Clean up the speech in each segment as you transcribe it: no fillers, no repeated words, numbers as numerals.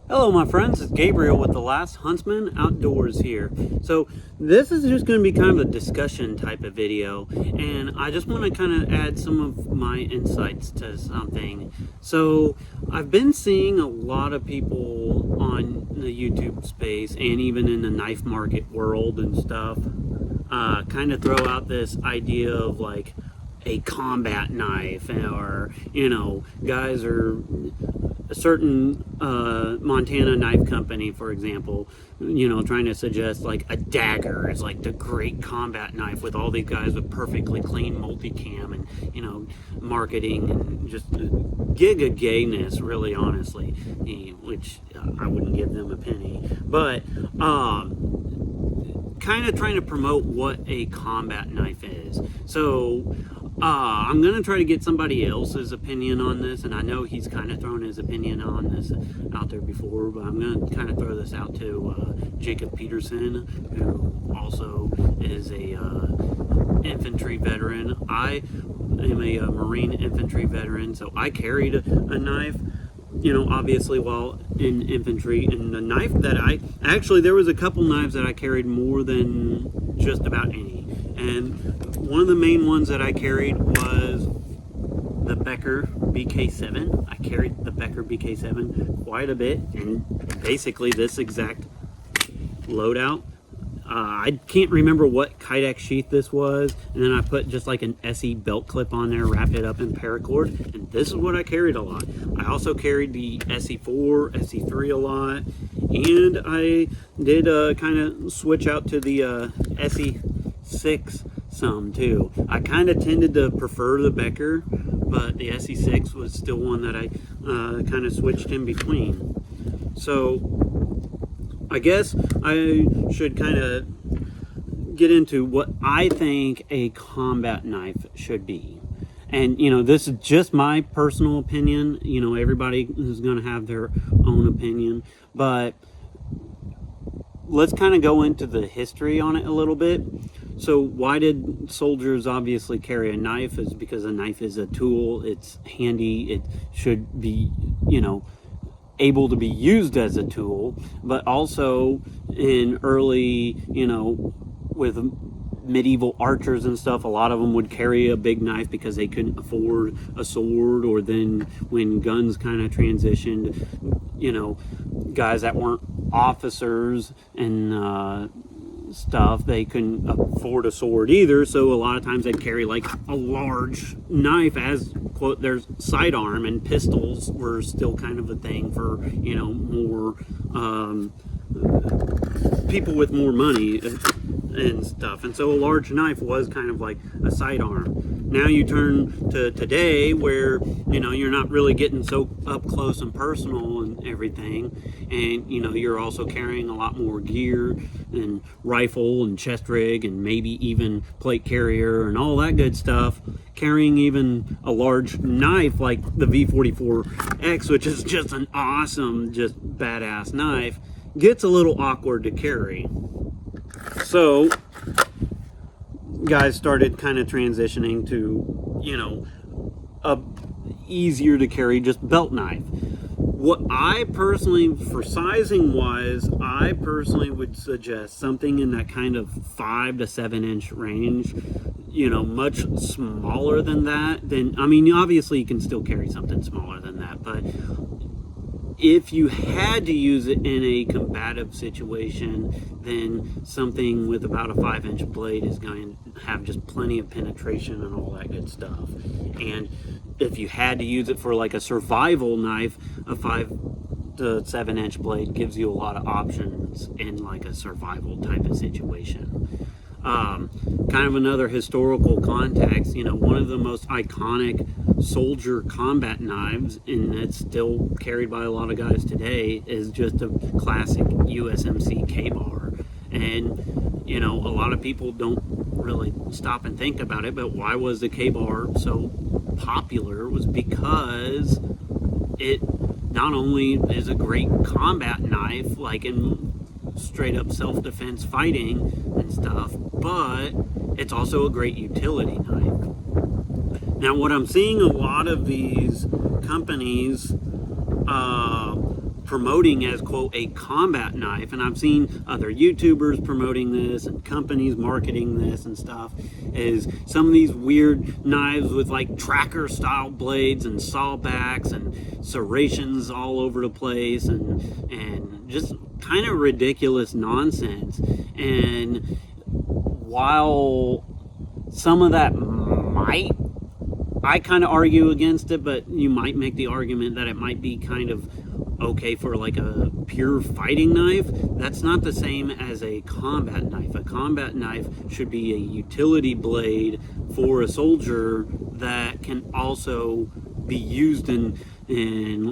Hello my friends, it's Gabriel with The Last Huntsman Outdoors here. So this is just going to be kind of a discussion type of video, and I just want to kind of add some of my insights to something. So I've been seeing a lot of people on the YouTube space and even in the knife market world and stuff kind of throw out this idea of like a combat knife, or guys are a certain Montana knife company, for example, trying to suggest like a dagger is like the great combat knife with all these guys with perfectly clean multicam and marketing and just giga gayness, really, honestly, which I wouldn't give them a penny, but kind of trying to promote what a combat knife is. So I'm going to try to get somebody else's opinion on this, and I know he's kind of thrown his opinion on this out there before, but I'm going to kind of throw this out to Jacob Peterson, who also is a infantry veteran. I am a Marine infantry veteran, so I carried a knife, obviously while in infantry, and the knife that there was a couple knives that I carried more than just about any, and one of the main ones that I carried was the Becker BK7. I carried the Becker BK7 quite a bit, and basically this exact loadout. I can't remember what Kydex sheath this was, and then I put just like an SE belt clip on there, wrapped it up in paracord, and this is what I carried a lot. I also carried the SE4, SE3 a lot, and I did kind of switch out to the SE6 some too. I kind of tended to prefer the Becker, but the SE6 was still one that I kind of switched in between. So I guess I should kind of get into what I think a combat knife should be. And, this is just my personal opinion. Everybody is going to have their own opinion. But let's kind of go into the history on it a little bit. So why did soldiers obviously carry a knife? Is because a knife is a tool. It's handy. It should be, able to be used as a tool, but also in early, with medieval archers and stuff, a lot of them would carry a big knife because they couldn't afford a sword, or then when guns kind of transitioned, guys that weren't officers and stuff, they couldn't afford a sword either, so a lot of times they'd carry like a large knife as, quote, their sidearm, and pistols were still kind of a thing for more people with more money and stuff, and so a large knife was kind of like a sidearm. Now you turn to today where you're not really getting so up close and personal and everything, and you're also carrying a lot more gear and rifle and chest rig and maybe even plate carrier and all that good stuff. Carrying even a large knife like the V44X, which is just an awesome, just badass knife, gets a little awkward to carry. So guys started kind of transitioning to a easier to carry just belt knife. What I personally, for sizing wise, I personally would suggest something in that kind of 5 to 7 inch range. Much smaller than that, then obviously you can still carry something smaller than that, but if you had to use it in a combative situation, then something with about a 5-inch blade is going to have just plenty of penetration and all that good stuff. And if you had to use it for like a survival knife, a 5 to 7 inch blade gives you a lot of options in like a survival type of situation. Kind of another historical context, one of the most iconic soldier combat knives, and it's still carried by a lot of guys today, is just a classic USMC K-bar. And a lot of people don't really stop and think about it, but why was the K-bar so popular? Was because it not only is a great combat knife, like in straight up self-defense fighting and stuff, but it's also a great utility knife. Now, what I'm seeing a lot of these companies promoting as, quote, a combat knife, and I've seen other YouTubers promoting this and companies marketing this and stuff, is some of these weird knives with like tracker style blades and sawbacks and serrations all over the place, and just kind of ridiculous nonsense. And while some of that might, I kind of argue against it, but you might make the argument that it might be kind of okay for like a pure fighting knife. That's not the same as a combat knife. A combat knife should be a utility blade for a soldier that can also be used in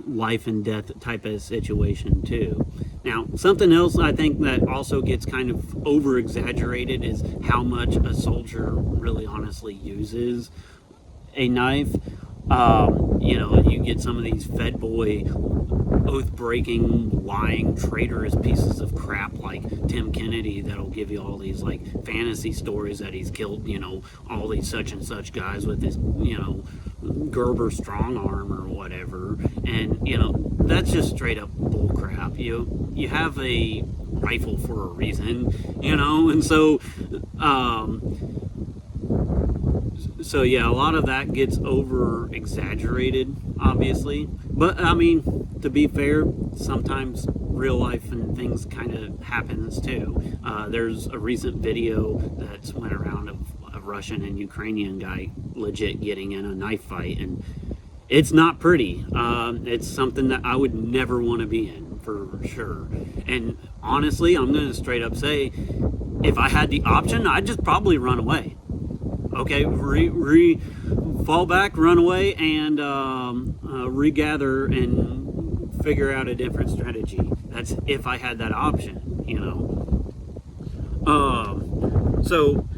life and death type of situation too. Now, something else I think that also gets kind of over exaggerated is how much a soldier really honestly uses a knife. You know, you get some of these fed boy, oath-breaking, lying, traitorous pieces of crap like Tim Kennedy that'll give you all these like fantasy stories that he's killed, you know, all these such and such guys with his, you know, Gerber strong arm or whatever. And, you know, that's just straight up bull crap. You have a rifle for a reason, you know, and so yeah, a lot of that gets over exaggerated, obviously. But I mean, to be fair, sometimes real life and things kind of happens too. There's a recent video that's went around of a Russian and Ukrainian guy legit getting in a knife fight, and it's not pretty. It's something that I would never want to be in, for sure. And honestly, I'm going to straight up say, if I had the option, I'd just probably run away. Okay, fall back, run away, and regather and figure out a different strategy. That's if I had that option, you know. So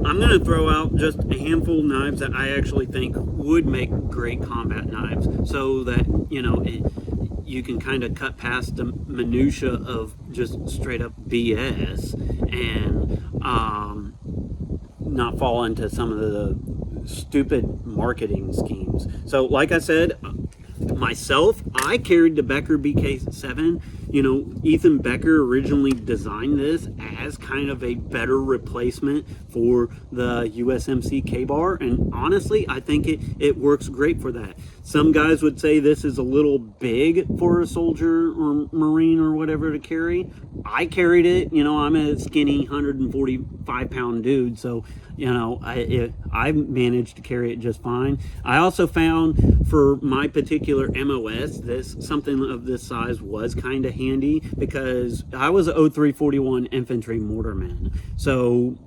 I'm going to throw out just a handful of knives that I actually think would make great combat knives, so that, you know, you can kind of cut past the minutia of just straight up BS and not fall into some of the stupid marketing schemes. So like I said, myself, I carried the Becker BK7. You know, Ethan Becker originally designed this as kind of a better replacement for the USMC K-bar, and honestly, I think it works great for that. Some guys would say this is a little big for a soldier or Marine or whatever to carry. I carried it, you know, I'm a skinny 145-pound dude, so, you know, I managed to carry it just fine. I also found for my particular MOS, something of this size was kind of handy, because I was a 0341 infantry mortarman. So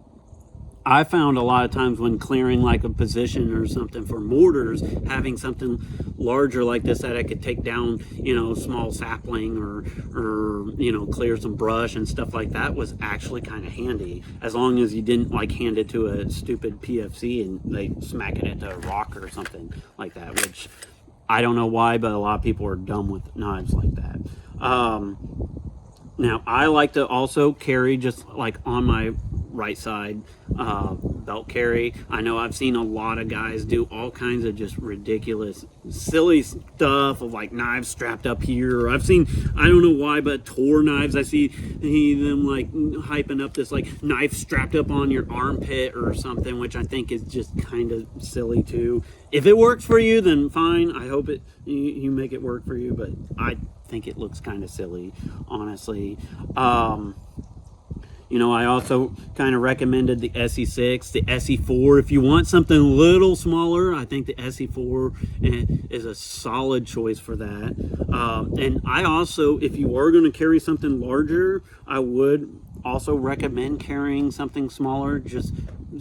I found a lot of times when clearing like a position or something for mortars, having something larger like this that I could take down, you know, small sapling or you know, clear some brush and stuff like that was actually kind of handy, as long as you didn't like hand it to a stupid PFC and they smack it into a rock or something like that, which I don't know why, but a lot of people are dumb with knives like that. Now, I like to also carry just like on my right side belt carry. I know I've seen a lot of guys do all kinds of just ridiculous, silly stuff of like knives strapped up here. I've seen, I don't know why, but Tor knives, I see them like hyping up this like knife strapped up on your armpit or something, which I think is just kind of silly too. If it works for you, then fine. I hope you make it work for you, but I think it looks kind of silly, honestly. You know, I also kind of recommended the SE6, the SE4. If you want something a little smaller, I think the SE4 is a solid choice for that. And I also, if you are going to carry something larger, I would also recommend carrying something smaller, just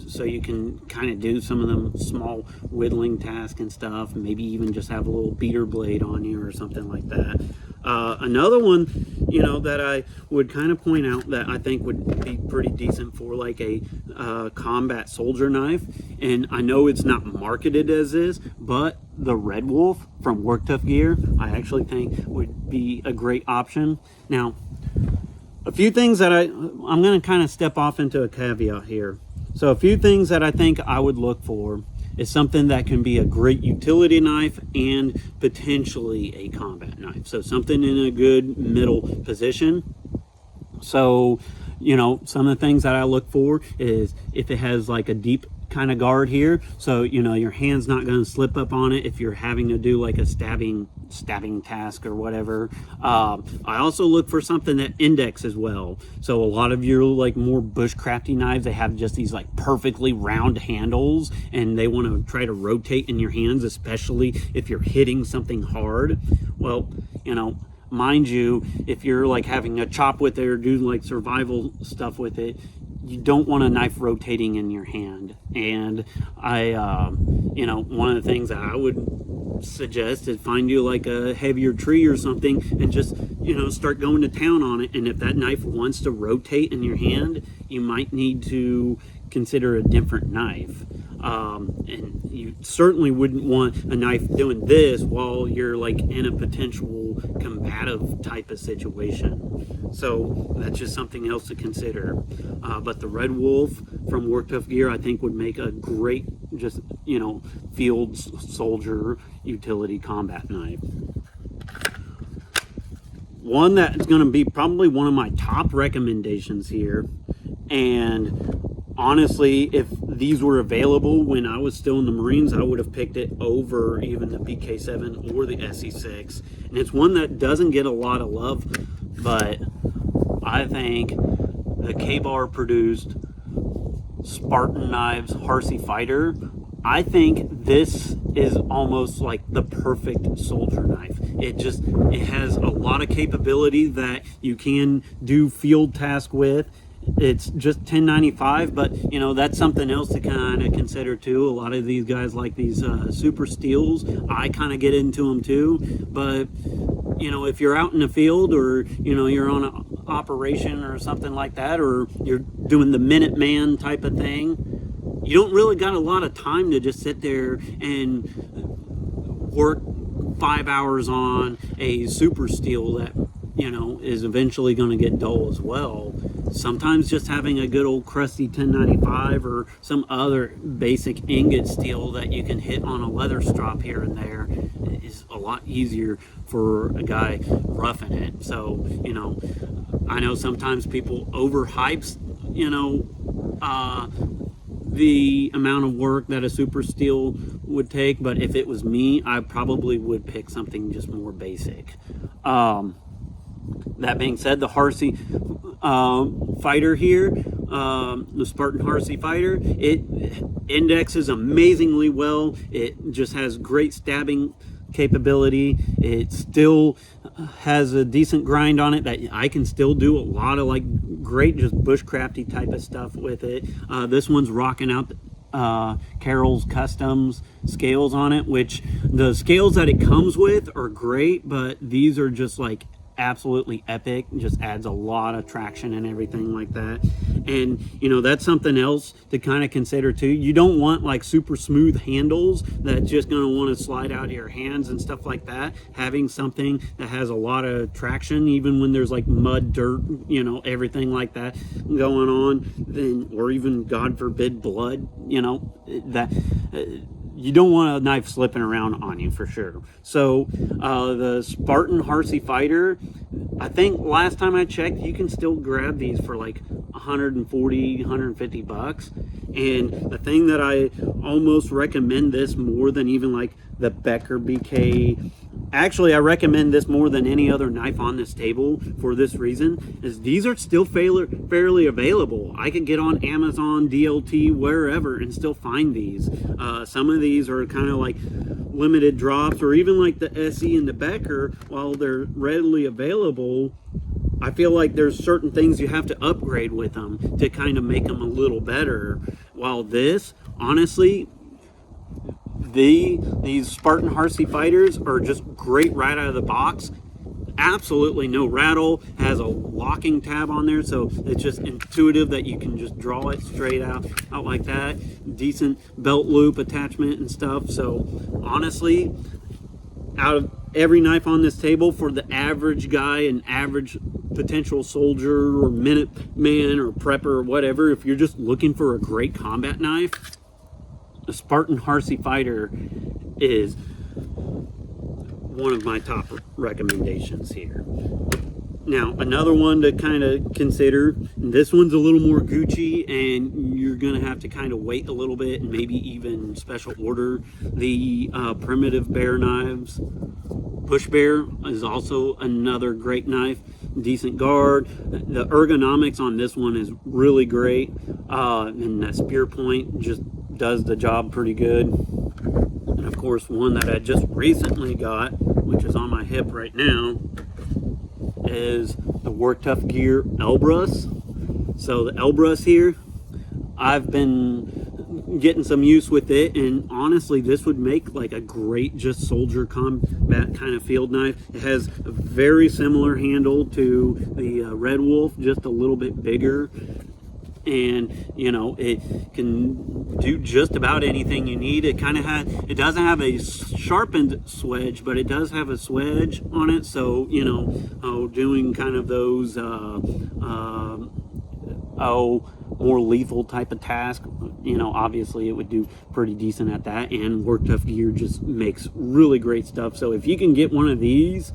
so you can kind of do some of them small whittling tasks and stuff. Maybe even just have a little beater blade on you or something like that. Another one, you know, that I would kind of point out that I think would be pretty decent for like a combat soldier knife, and I know it's not marketed as this, but the Red Wolf from Work Tough Gear, I actually think would be a great option. Now, a few things that I'm going to kind of step off into a caveat here. So a few things that I think I would look for is something that can be a great utility knife and potentially a combat knife. So something in a good middle position. So, you know, some of the things that I look for is if it has like a deep kind of guard here, so you know your hand's not going to slip up on it if you're having to do like a stabbing task or whatever. I also look for something that indexes well. So a lot of your like more bushcrafty knives, they have just these like perfectly round handles, and they want to try to rotate in your hands, especially if you're hitting something hard. Well, you know, mind you, if you're like having a chop with it or do like survival stuff with it, you don't want a knife rotating in your hand. And you know, one of the things that I would suggest is find you like a heavier tree or something and just, you know, start going to town on it. And if that knife wants to rotate in your hand, you might need to consider a different knife. And you certainly wouldn't want a knife doing this while you're like in a potential combative type of situation. So that's just something else to consider. But the Red Wolf from Work Tough Gear, I think, would make a great, just, you know, field soldier utility combat knife. One that's going to be probably one of my top recommendations here, and honestly, if these were available when I was still in the Marines, I would have picked it over even the BK7 or the SE6. And it's one that doesn't get a lot of love, but I think the K-Bar produced Spartan Knives Harsey Fighter, I think this is almost like the perfect soldier knife. It has a lot of capability that you can do field task with. It's just $10.95, but you know, that's something else to kind of consider too. A lot of these guys like these super steels. I kind of get into them too, but you know, if you're out in the field, or you know, you're on an operation or something like that, or you're doing the Minuteman type of thing, you don't really got a lot of time to just sit there and work 5 hours on a super steel that, you know, is eventually going to get dull as well. Sometimes just having a good old crusty 1095 or some other basic ingot steel that you can hit on a leather strop here and there is a lot easier for a guy roughing it. So, you know, I know sometimes people overhype, you know, the amount of work that a super steel would take, but if it was me, I probably would pick something just more basic. That being said, the Harsey Fighter here, the Spartan Harsey Fighter, it indexes amazingly well. It just has great stabbing capability. It still has a decent grind on it that I can still do a lot of like great just bushcrafty type of stuff with it. This one's rocking out Carol's Customs scales on it, which the scales that it comes with are great, but these are just like absolutely epic. Just adds a lot of traction and everything like that. And you know, that's something else to kind of consider too. You don't want like super smooth handles that's just going to want to slide out of your hands and stuff like that. Having something that has a lot of traction, even when there's like mud, dirt, you know, everything like that going on, then, or even God forbid blood, you know, that you don't want a knife slipping around on you for sure. So the Spartan Harsey Fighter, I think last time I checked, you can still grab these for like 140, 150 bucks. And the thing that I almost recommend this more than even like the Becker BK, actually I recommend this more than any other knife on this table for this reason, is these are still fairly available. I could get on Amazon, DLT, wherever, and still find these. Some of these are kind of like limited drops, or even like the SE and the Becker, while they're readily available, I feel like there's certain things you have to upgrade with them to kind of make them a little better. While this, honestly, these Spartan Harsey Fighters are just great right out of the box. Absolutely no rattle, has a locking tab on there, so it's just intuitive that you can just draw it straight out like that. Decent belt loop attachment and stuff. So honestly, out of every knife on this table, for the average guy, an average potential soldier or Minuteman or prepper or whatever, if you're just looking for a great combat knife, the Spartan Harsey Fighter is one of my top recommendations here. Now, another one to kind of consider, this one's a little more Gucci, and you're going to have to kind of wait a little bit and maybe even special order the primitive bear knives. Bush Bear is also another great knife, decent guard. The ergonomics on this one is really great, and that spear point just does the job pretty good. And of course, one that I just recently got, which is on my hip right now, is the Work Tough Gear Elbrus. So the Elbrus here, I've been getting some use with it, and honestly this would make like a great just soldier combat kind of field knife. It has a very similar handle to the Red Wolf, just a little bit bigger, and you know, it can do just about anything you need. It kind of it doesn't have a sharpened swedge, but it does have a swedge on it, so you know, doing kind of those more lethal type of task, you know, obviously it would do pretty decent at that. And Work Tough Gear just makes really great stuff. So if you can get one of these,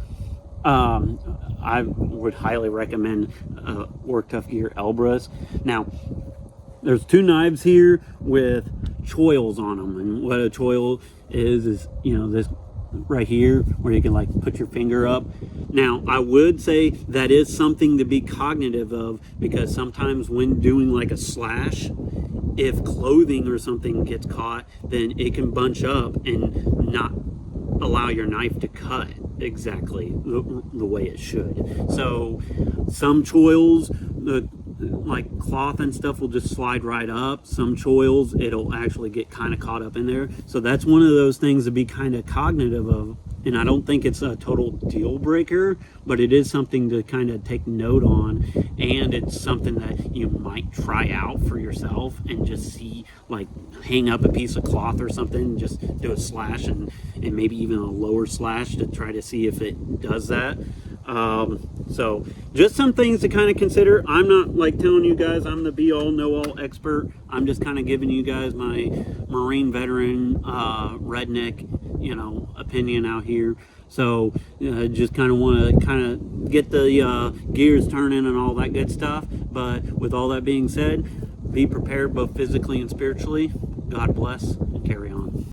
I would highly recommend Work Tough Gear Elbrus. Now, there's two knives here with choils on them, and what a choil is you know, this right here where you can like put your finger up. Now, I would say that is something to be cognitive of, because sometimes when doing like a slash, if clothing or something gets caught, then it can bunch up and not allow your knife to cut exactly the way it should. So some choils, like cloth and stuff, will just slide right up. Some choils, it'll actually get kind of caught up in there. So that's one of those things to be kind of cognitive of. And I don't think it's a total deal breaker, but it is something to kind of take note on. And it's something that you might try out for yourself and just see, like hang up a piece of cloth or something, just do a slash and maybe even a lower slash to try to see if it does that. So just some things to kind of consider. I'm not like telling you guys I'm the be all know all expert. I'm just kind of giving you guys my Marine veteran redneck, you know, opinion out here. So just kind of want to kind of get the gears turning and all that good stuff. But with all that being said, be prepared both physically and spiritually. God bless, and carry on.